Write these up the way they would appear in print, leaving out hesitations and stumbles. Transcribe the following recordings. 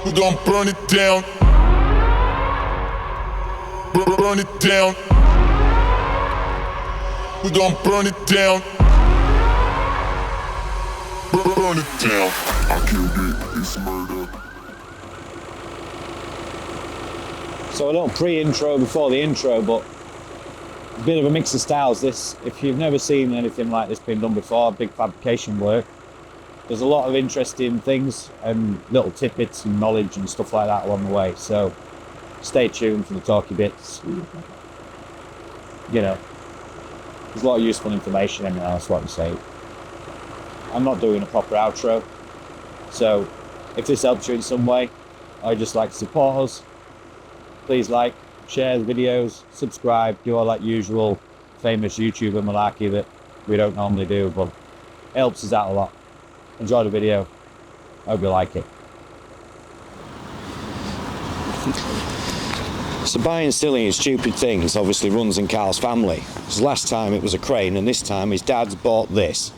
We gon' burn it down. Burn it down. We gon' burn it down. Burn it down. I killed it, it's murder. So a little pre-intro before the intro, but a bit of a mix of styles this. If you've never seen anything like this being done before, big fabrication work, there's a lot of interesting things and little tidbits and knowledge and stuff like that along the way. So stay tuned for the talky bits. You know, there's a lot of useful information in there, that's what I'm saying. I'm not doing a proper outro, so if this helps you in some way, or you'd just like to support us, please like, share the videos, subscribe, do all that usual famous YouTuber malarkey that we don't normally do, but it helps us out a lot. Enjoy the video. Hope you like it. So buying silly and stupid things obviously runs in Carl's family. Because last time it was a crane, and this time his dad's bought this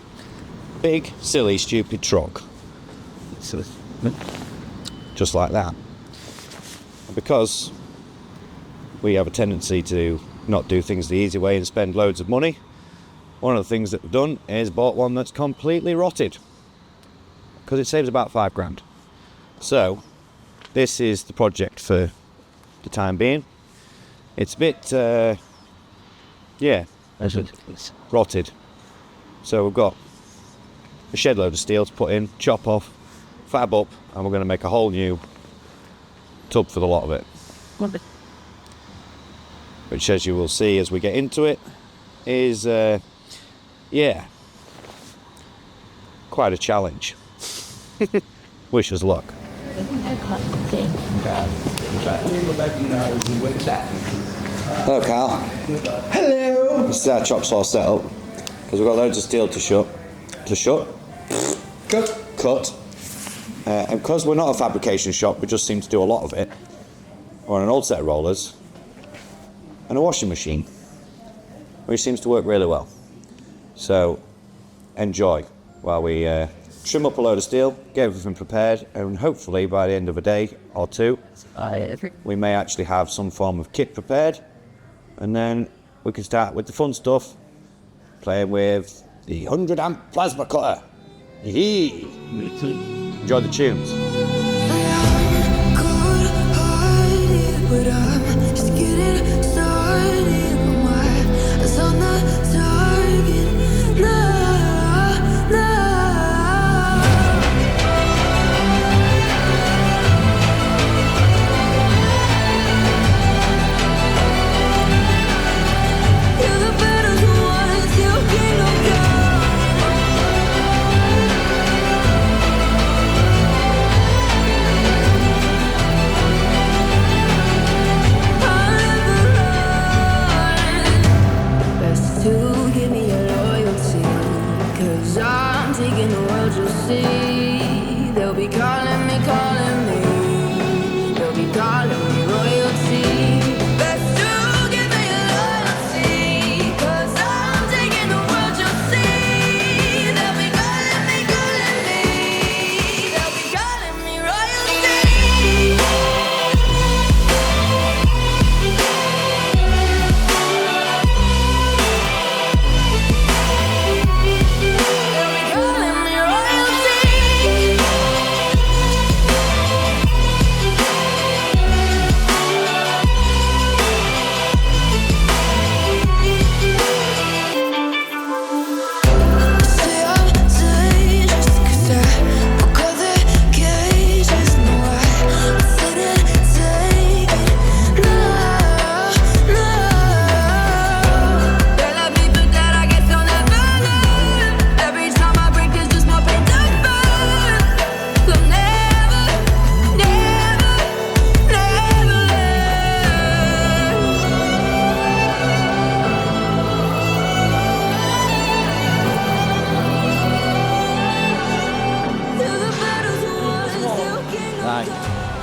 big, silly, stupid truck. Just like that. And because we have a tendency to not do things the easy way and spend loads of money, one of the things that we've done is bought one that's completely rotted, because it saves about £5 grand. So this is the project for the time being. It's a bit rotted, so we've got a shed load of steel to put in, chop off, fab up, and we're going to make a whole new tub for the lot of it, which, as you will see as we get into it, is quite a challenge. Wish us luck. Hello, Carl. Hello. This is our chop saw setup, because we've got loads of steel cut. And because we're not a fabrication shop, we just seem to do a lot of it. We're on an old set of rollers and a washing machine, which seems to work really well. So enjoy while we trim up a load of steel, get everything prepared, and hopefully by the end of a day or two, we may actually have some form of kit prepared, and then we can start with the fun stuff, playing with the 100 amp plasma cutter. Enjoy the tunes.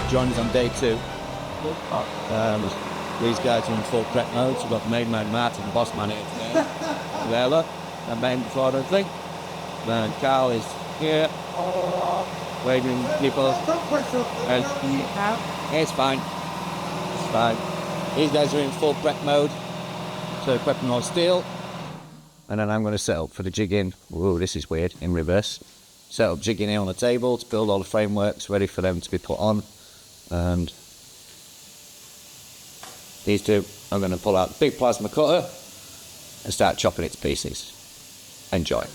John's on day 2. These guys are in full prep mode. So we've got the main man Martin, the boss man here today. Vela, the main before I think. Then Carl is here. waving people. And it's fine. It's fine. These guys are in full prep mode. So prepping all steel. And then I'm going to set up for the jigging. Whoa, this is weird, in reverse. Set up jigging here on the table to build all the frameworks ready for them to be put on. And these two, I'm going to pull out the big plasma cutter and start chopping it to pieces. Enjoy.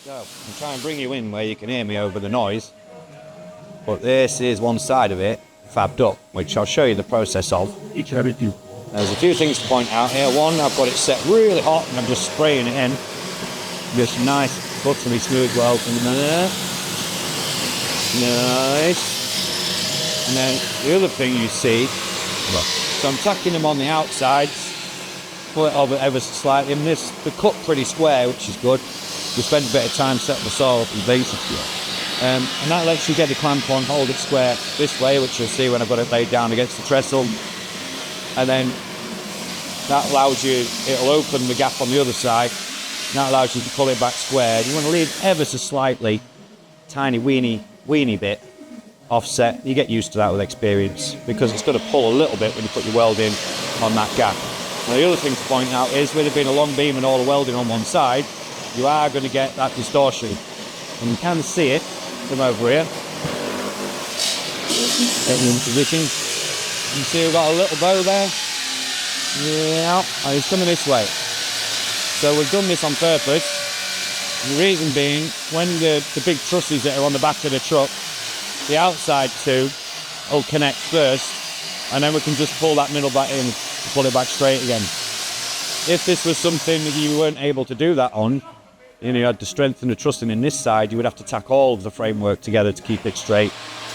So, I'm trying to bring you in where you can hear me over the noise. But this is one side of it, fabbed up, which I'll show you the process of. There's a few things to point out here. One, I've got it set really hot and I'm just spraying it in. Just nice, buttery smooth weld from there. Nice. And then the other thing you see, so I'm tacking them on the outsides, put it over ever so slightly. And this, they're cut pretty square, which is good. You spend a bit of time setting the saw up and basic. And that lets you get the clamp on, hold it square this way, which you'll see when I've got it laid down against the trestle. And then that allows you, it'll open the gap on the other side. And that allows you to pull it back square. You want to leave ever so slightly, tiny weeny bit offset. You get used to that with experience because it's going to pull a little bit when you put your weld in on that gap. Now the other thing to point out is with it being a long beam and all the welding on one side, you are going to get that distortion. And you can see it from over here. Getting in position. You see we've got a little bow there. Yeah, and it's coming this way. So we've done this on purpose. The reason being, when the big trusses that are on the back of the truck, the outside two will connect first, and then we can just pull that middle back in, pull it back straight again. If this was something that you weren't able to do that on, you had to strengthen the trussing in this side, you would have to tack all of the framework together to keep it straight.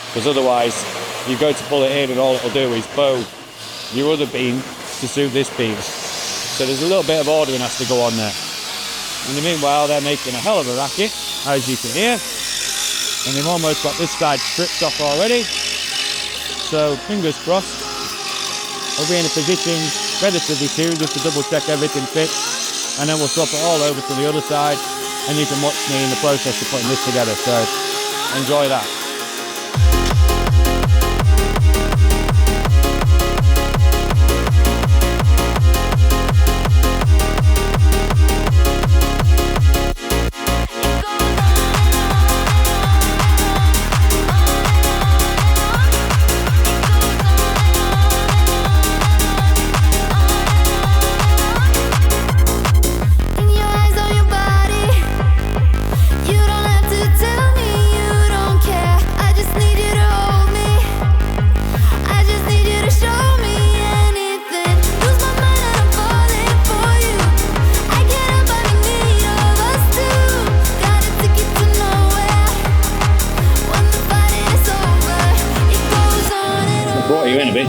Because otherwise, you go to pull it in and all it'll do is bow your other beam to suit this beam. So there's a little bit of ordering has to go on there. In the meanwhile, they're making a hell of a racket, as you can hear. And they've almost got this side stripped off already. So, fingers crossed, we'll be in a position relatively soon just to double check everything fits. And then we'll swap it all over to the other side, and you can watch me in the process of putting this together. So, enjoy that.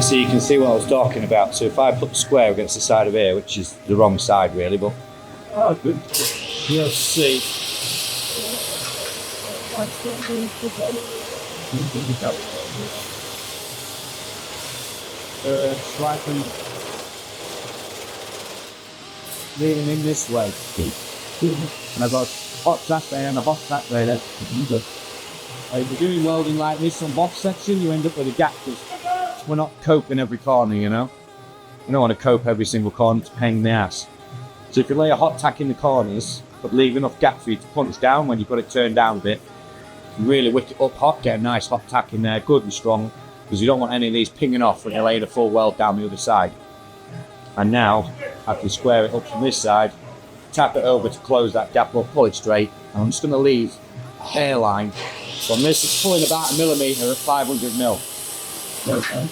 So you can see what I was talking about. So if I put the square against the side of here, which is the wrong side really, but you'll see. Slightly leaning in this way. And I've got a hot tack there and a hot tack there. If you're doing welding like this on box section, you end up with a gap because we're not coping every corner, you know. You don't want to cope every single corner, it's a pain in the ass. So if you lay a hot tack in the corners, but leave enough gap for you to punch down when you've got it turned down a bit, you can really wick it up hot, get a nice hot tack in there, good and strong, because you don't want any of these pinging off when you're laying a full weld down the other side. And now, I can square it up from this side, tap it over to close that gap up, pull it straight, and I'm just going to leave a hairline from this. It's pulling about 1 millimetre at 500 mil. Okay.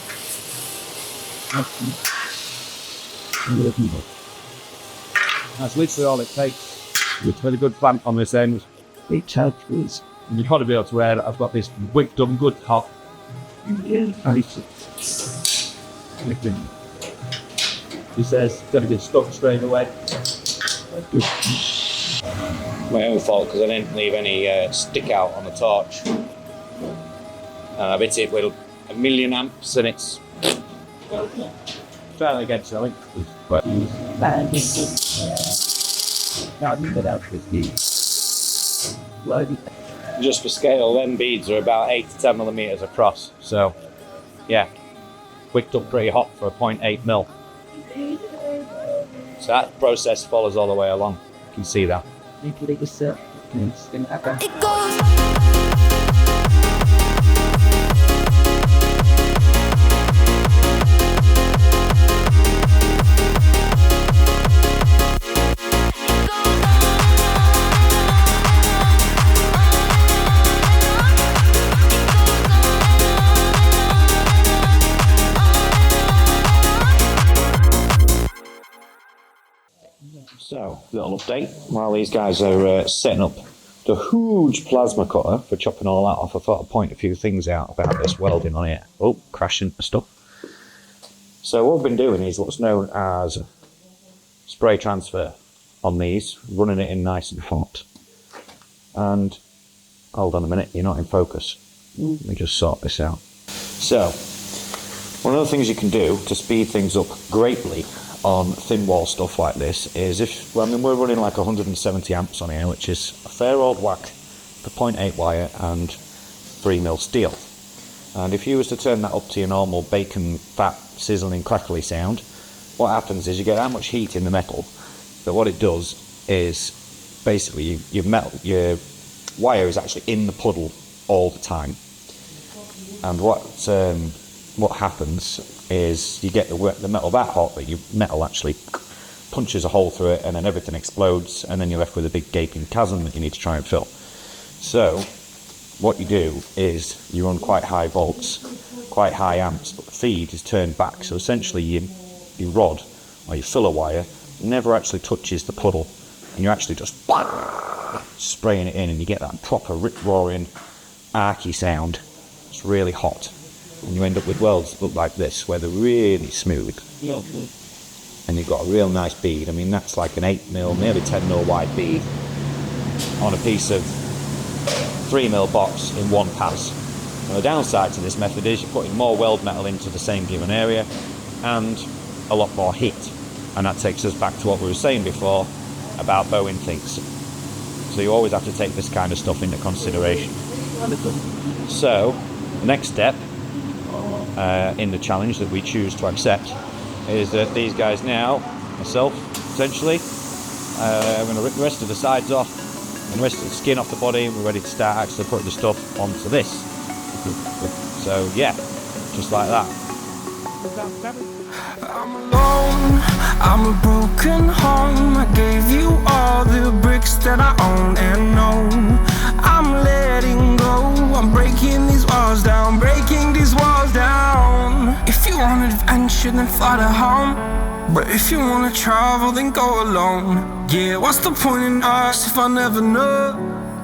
That's literally all it takes. It's a really good clamp on this end. And you've got to be able to wear that. I've got this wick done good hot. He says it's going to get stuck straight away. My own fault because I didn't leave any stick out on the torch. I've hit it with 1 million amps and it's trying again, shall we? Just for scale, them beads are about 8 to 10 millimeters across. So, yeah, wicked up pretty hot for a 0.8 mil. So that process follows all the way along. You can see that. It goes. So, little update. While these guys are setting up the huge plasma cutter for chopping all that off, I thought I'd point a few things out about this welding on here. Oh, crashing stuff. So what we've been doing is what's known as spray transfer on these, running it in nice and hot. And, hold on a minute, you're not in focus. Let me just sort this out. So, one of the things you can do to speed things up greatly on thin wall stuff like this is we're running like 170 amps on here, which is a fair old whack for 0.8 wire and 3mm steel. And if you was to turn that up to your normal bacon fat sizzling crackly sound, what happens is you get that much heat in the metal that what it does is basically your wire is actually in the puddle all the time. And what happens is you get the metal that hot that your metal actually punches a hole through it, and then everything explodes, and then you're left with a big gaping chasm that you need to try and fill. So what you do is you run quite high volts, quite high amps, but the feed is turned back. So essentially your rod or your filler wire never actually touches the puddle, and you're actually just spraying it in, and you get that proper rip-roaring archy sound. It's really hot. And you end up with welds that look like this, where they're really smooth. And you've got a real nice bead. I mean, that's like an 8mm, nearly 10mm wide bead on a piece of 3mm box in one pass. And the downside to this method is you're putting more weld metal into the same given area and a lot more heat. And that takes us back to what we were saying before about bowing things. So you always have to take this kind of stuff into consideration. So, the next step in the challenge that we choose to accept is that these guys now, myself essentially, I'm going to rip the rest of the sides off and the rest of the skin off the body, and we're ready to start actually putting the stuff onto this. So yeah, just like that. I'm alone, I'm a broken home. I gave you all the bricks that I own and know. I'm letting go, I'm breaking these walls down, breaking these walls down. If you want adventure, then fly to home. But if you wanna travel, then go alone. Yeah, what's the point in us if I never know?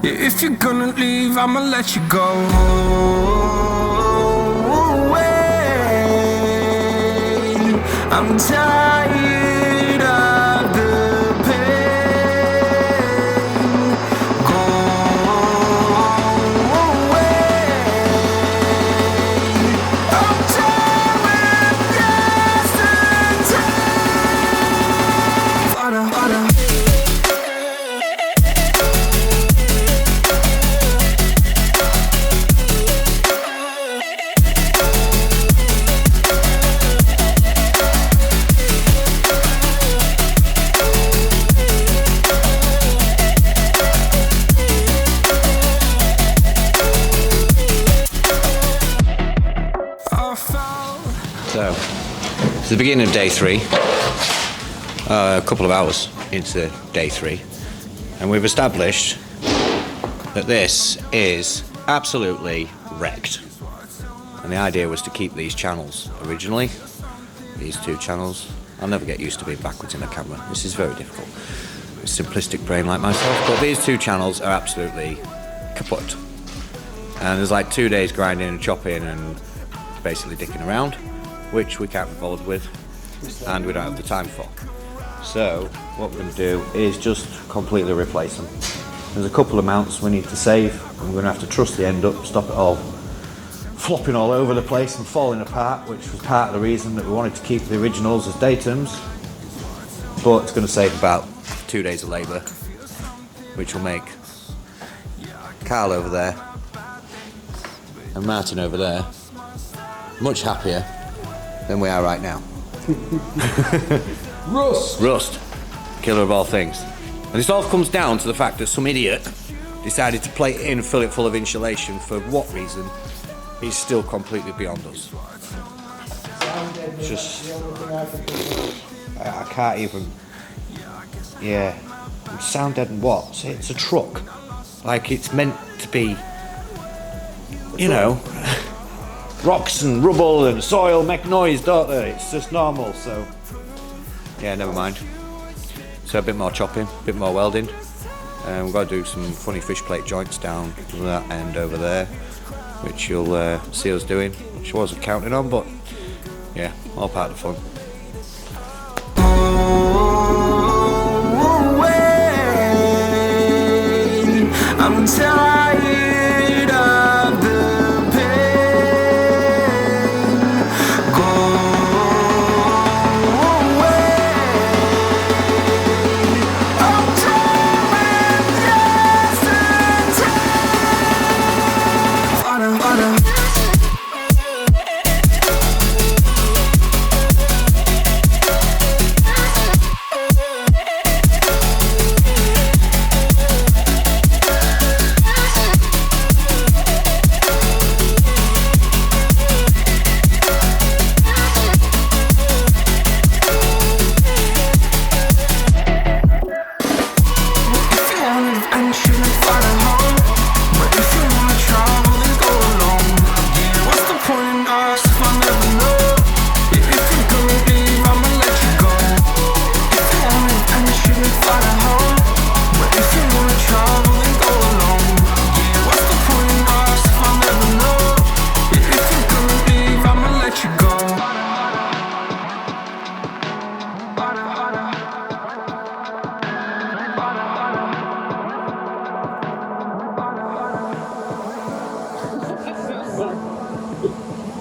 Yeah, if you're gonna leave, I'ma let you go. I'm tired of the pain. Go away. So, it's the beginning of day 3, a couple of hours into day 3, and we've established that this is absolutely wrecked. And the idea was to keep these channels originally, these 2 channels. I'll never get used to being backwards in a camera. This is very difficult. A simplistic brain like myself, but these 2 channels are absolutely kaput. And there's like 2 days grinding and chopping and basically dicking around, which we can't be bothered with, and we don't have the time for. So what we're going to do is just completely replace them. There's a couple of mounts we need to save, and we're going to have to truss the end up, stop it all flopping all over the place and falling apart, which was part of the reason that we wanted to keep the originals as datums. But it's going to save about 2 days of labour, which will make Carl over there and Martin over there much happier than we are right now. Rust, killer of all things. And this all comes down to the fact that some idiot decided to plate it in and fill it full of insulation for what reason is still completely beyond us. Just, I can't even, yeah, sound dead and what? Say it's a truck. Like it's meant to be, you know, rocks and rubble and soil make noise, don't they? It's just normal, so yeah, never mind. So a bit more chopping, a bit more welding. We've got to do some funny fish plate joints down that end over there, which you'll see us doing, which I wasn't counting on, but yeah, all part of the fun. I'm tired of the pain. Go away. I'm trying just to take.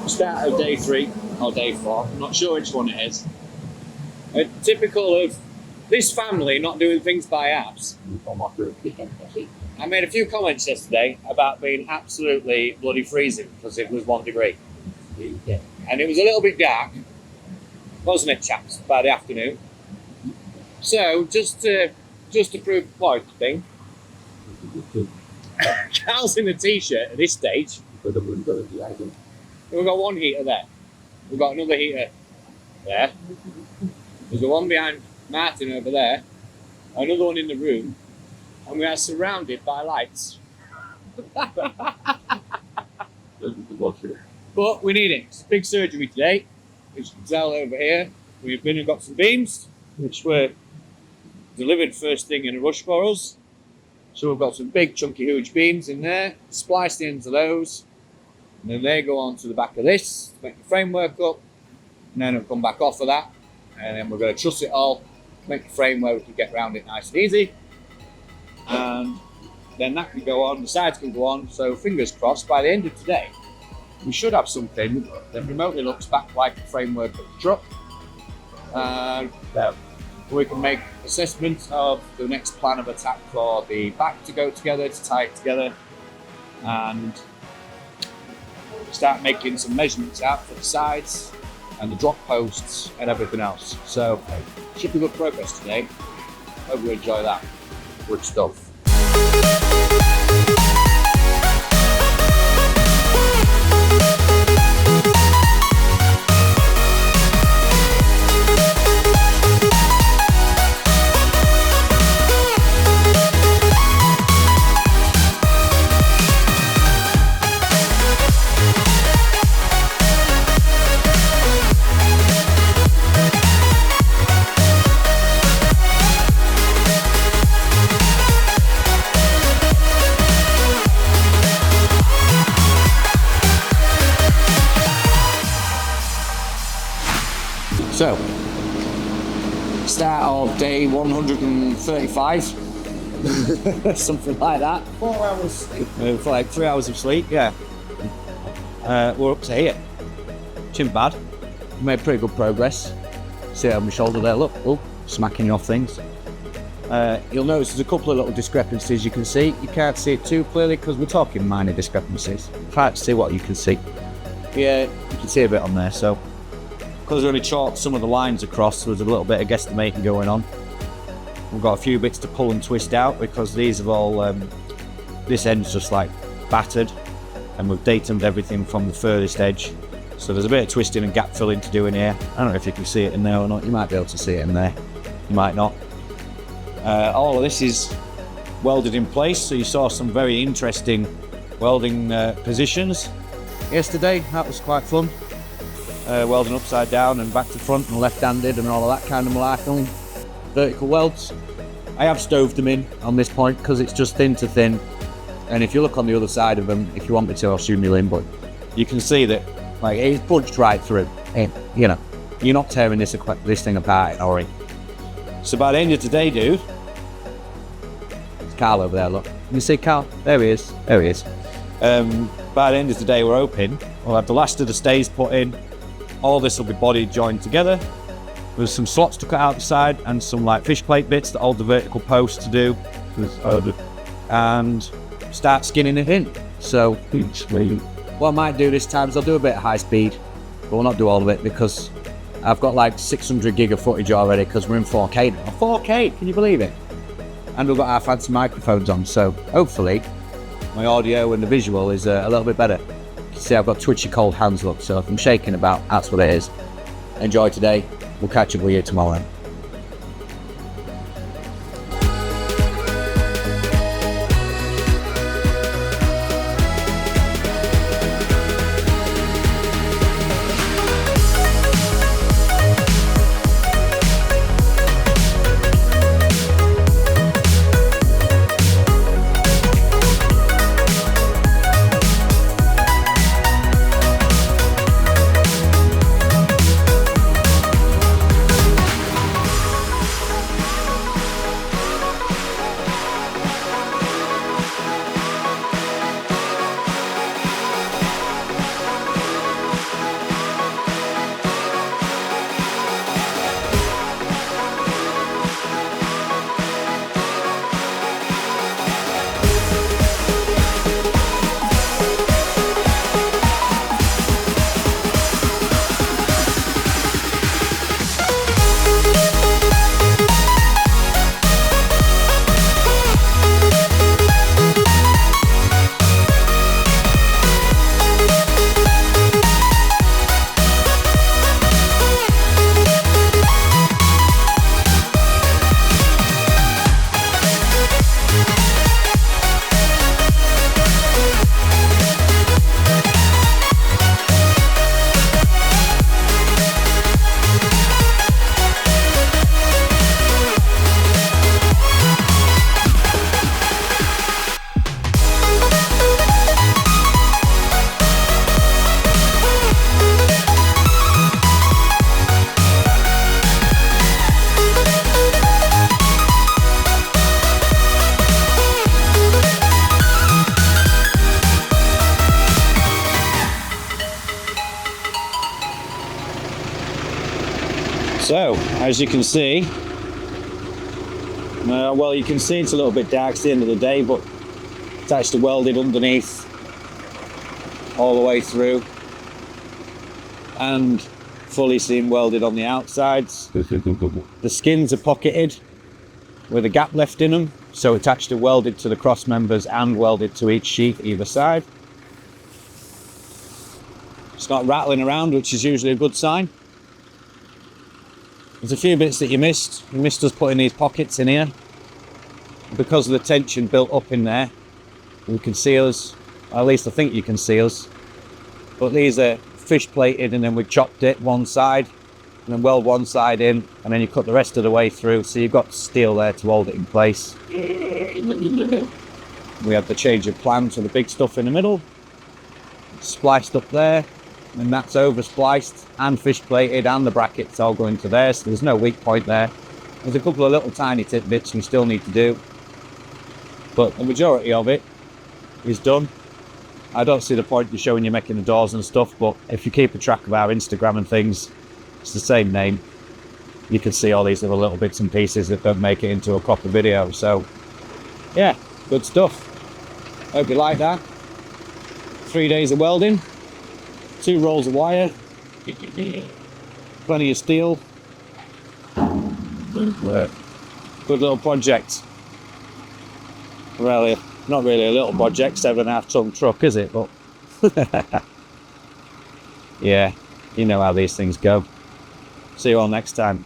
Start of day 3 or day 4, I'm not sure which one it is. Typical of this family not doing things by apps. I made a few comments yesterday about being absolutely bloody freezing because it was 1 degree. And it was a little bit dark, wasn't it, chaps, by the afternoon? So just to prove the point, I think, Carl's in a t-shirt at this stage. We've got 1 heater there. We've got another heater there. There's the one behind Martin over there. Another one in the room. And we are surrounded by lights. But we need it. It's a big surgery today. As you can tell over here, we've been and got some beams, which were delivered first thing in a rush for us. So we've got some big, chunky, huge beams in there. Spliced into those. And then they go on to the back of this to make the framework up, and then it'll come back off of that, and then we're going to truss it all, make the framework, we can get around it nice and easy, and then that can go on, the sides can go on, so fingers crossed, by the end of today, we should have something that remotely looks back like the framework of the truck, and we can make assessments of the next plan of attack for the back to go together, to tie it together, and start making some measurements out for the sides and the drop posts and everything else. So should be good progress today. Hope you enjoy that. Good stuff. So, start of day 135, something like that. 4 hours sleep. For like 3 hours of sleep, yeah. We're up to here. Chin bad. We made pretty good progress. See on my shoulder there, look, oh, smacking you off things. You'll notice there's a couple of little discrepancies you can see. You can't see it too clearly because we're talking minor discrepancies. Try to see what you can see. Yeah, you can see a bit on there, so. Because we only chalked some of the lines across, there's a little bit of guesstimating going on. We've got a few bits to pull and twist out because these have all, this end's just like battered, and we've datumed everything from the furthest edge. So there's a bit of twisting and gap filling to do in here. I don't know if you can see it in there or not. You might be able to see it in there. You might not. All of this is welded in place, so you saw some very interesting welding positions yesterday. That was quite fun. Welding upside down and back to front and left-handed and all of that kind of malarkey. Vertical welds. I have stoved them in on this point because it's just thin to thin. And if you look on the other side of them, if you want me to, I'll zoom you in, but you can see that like it's punched right through. And, you know, you're not tearing this thing apart, all right? So by the end of today, dude, there's Carl over there, look. You see Carl? There he is. There he is. By the end of today, we're hoping we'll have the last of the stays put in. All this will be body joined together. There's some slots to cut out the side and some like fish plate bits that hold the vertical posts to do. And start skinning it in. So what I might do this time is I'll do a bit of high speed, but we'll not do all of it because I've got like 600 gig of footage already because we're in 4K now. 4K, can you believe it? And we've got our fancy microphones on, so hopefully my audio and the visual is a little bit better. You can see I've got twitchy cold hands, look, so if I'm shaking about, that's what it is. Enjoy today. We'll catch up with you tomorrow. So, as you can see, well, you can see it's a little bit dark at the end of the day, but it's actually welded underneath all the way through and fully seam welded on the outsides. The skins are pocketed with a gap left in them, so it's actually welded to the cross members and welded to each sheath either side. It's not rattling around, which is usually a good sign. There's a few bits that you missed. You missed us putting these pockets in here. Because of the tension built up in there, you can see us, or at least I think you can see us. But these are fish plated and then we chopped it one side and then weld one side in and then you cut the rest of the way through. So you've got steel there to hold it in place. We had the change of plan to the big stuff in the middle. Spliced up there. and that's over spliced and fish plated, and the brackets all go into there, so there's no weak point there. There's a couple of little tiny tidbits we still need to do, but the majority of it is done. I don't see the point of showing you making the doors and stuff, but if you keep a track of our Instagram and things, it's the same name. You can see all these little bits and pieces that don't make it into a proper video. So yeah, good stuff. Hope you like that. 3 days of welding, 2 rolls of wire, plenty of steel. Good little project. Really, not really a little project, 7.5 ton truck, is it? But yeah, you know how these things go. See you all next time.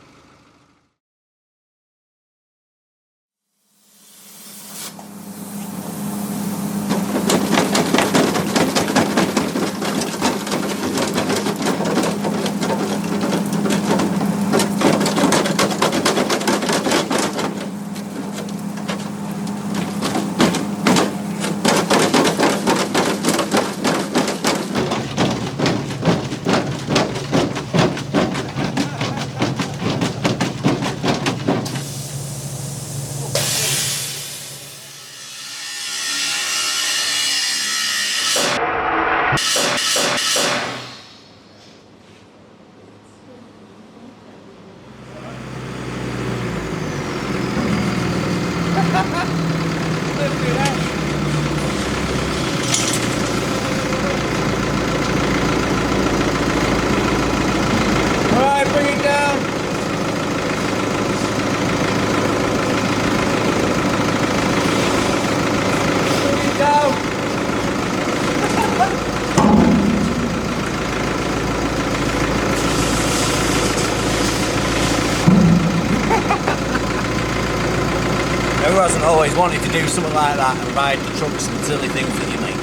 Who hasn't always wanted to do something like that and ride the trucks and silly things that you make?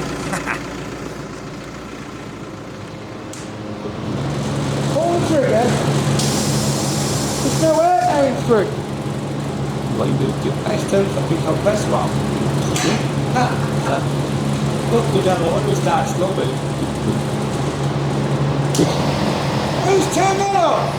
Pull the trigger. There's no air going through. Well, you do your best to fucking compress one. Look, we don't know what we start stopping. Who's turned that off?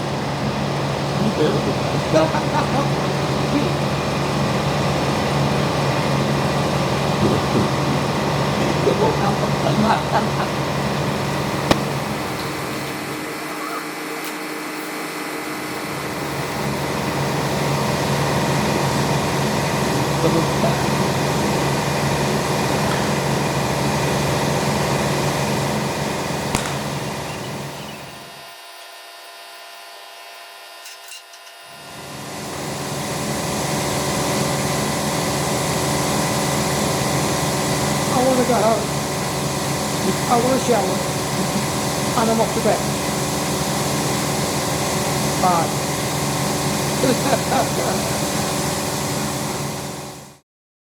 I want to go home. I want to shower. And I'm off to bed. Bye.